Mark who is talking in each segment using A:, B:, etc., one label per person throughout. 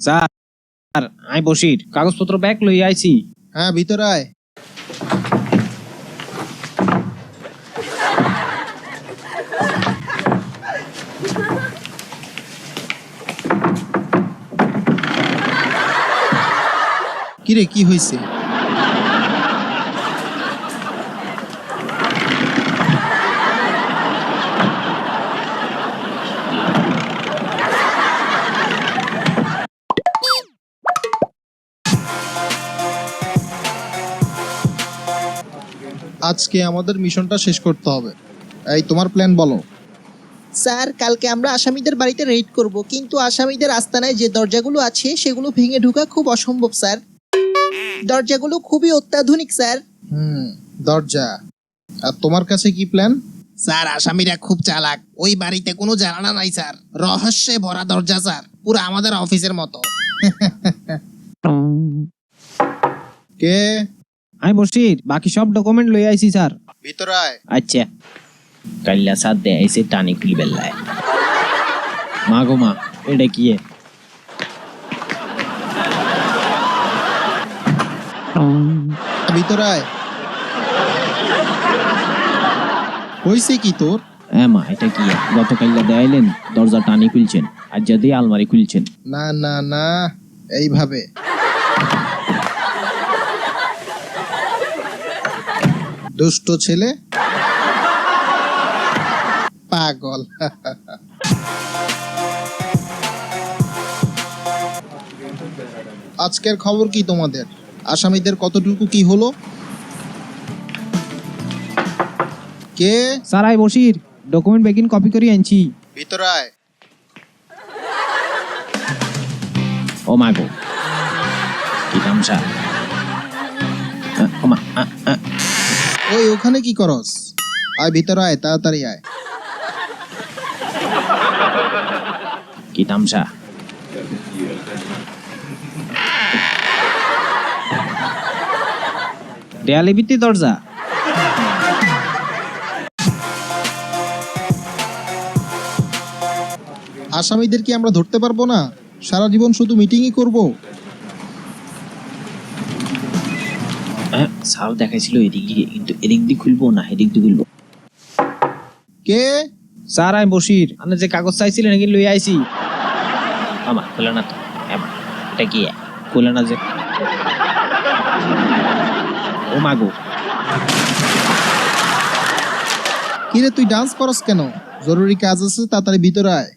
A: Sir, আমি বসির কাগজপত্র bag লই আইছি।
B: হ্যাঁ, ভিতরে আয়। কিরে, কি হয়েছে? আজকে আমাদের মিশনটা শেষ করতে হবে। এই, তোমার প্ল্যান বলো।
C: স্যার, কালকে আমরা আসামিদের বাড়িতে রেড করব, কিন্তু আসামিদের আস্তানায় যে দরজাগুলো আছে সেগুলো ভেঙে ঢোকা খুব অসম্ভব স্যার। দরজাগুলো খুবই অত্যাধুনিক স্যার।
B: দরজা। আর তোমার কাছে কি প্ল্যান?
D: স্যার, আসামিরা খুব চালাক। ওই বাড়িতে কোনো জানালা নাই স্যার, রহস্যে ভরা দরজা স্যার, পুরো আমাদের অফিসের মতো।
B: কে?
A: আমি বসির বাকি সব ডকুমেন্ট লই আইছি স্যার।
B: ভিতরে আয়।
A: আচ্ছা, কাল্লা সাথ দে আইছে টানি খুলি বেলায়। মা গো মা, এটা কি এ?
B: ভিতরে আয়। হয়েছে কি তোর?
A: হ্যাঁ মা, এটা কি এ? গতকাল্লা দেয়াইলেন দরজা টানি খুলছেন, আর যদি আলমারি খুলছেন।
B: না না না, এইভাবে। দুষ্ট ছেলে, পাগল। আজকের খবর কি তোমাদের? আসামিদের কতটুকু কি হলো? কে?
A: স্যার, আই বসির ডকুমেন্ট বেগিন কপি করে আনছি।
B: ভিতরে আয়।
A: ও মা গো, কি তামসা! ও মা,
B: ওই, ওখানে কি করস? আয় ভিতরে আয়, তাড়াতাড়ি আয়।
A: কি তামসা! দেয়ালে ভিত্তি দরজা।
B: আসামিদের কি আমরা ধরতে পারবো না? সারা জীবন শুধু মিটিংই করব?
A: স্যার দেখাইছিল এদিক দিয়ে, কিন্তু এদিক দিয়ে খুলবো না এদিক দিয়ে খুলবো।
B: কে?
A: স্যার, আমি বসির আপনি যে কাগজ চাইছিলেন নাকি লই আইছি। আমা খোলে না তো। আমা, এটা কি খোলে না যে? ও মা গো,
B: কিরে, তুই ডান্স করস কেন? জরুরি কাজ আছে, তাড়াতাড়ি ভিতরে আয়।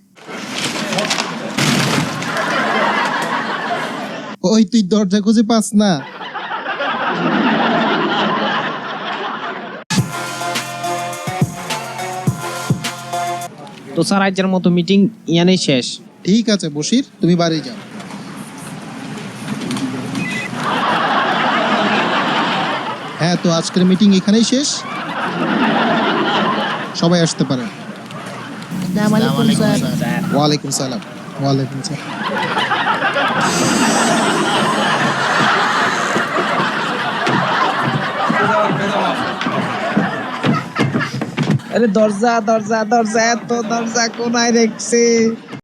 B: ওই, তুই দরজা খুঁজে পাস না?
A: তো স্যার আজকের মতো মিটিং ইয়ানেই শেষ।
B: ঠিক আছে বশির, তুমি বাড়ি যাও। হ্যাঁ, তো আজকের মিটিং এখানেই শেষ। সবাই আসতে পারেন।
C: আসসালামু আলাইকুম স্যার।
B: ওয়ালাইকুম সালাম। ওয়ালাইকুম সালাম।
A: আরে দরজা দরজা দরজা, এত দরজা কোনায় রেখছে?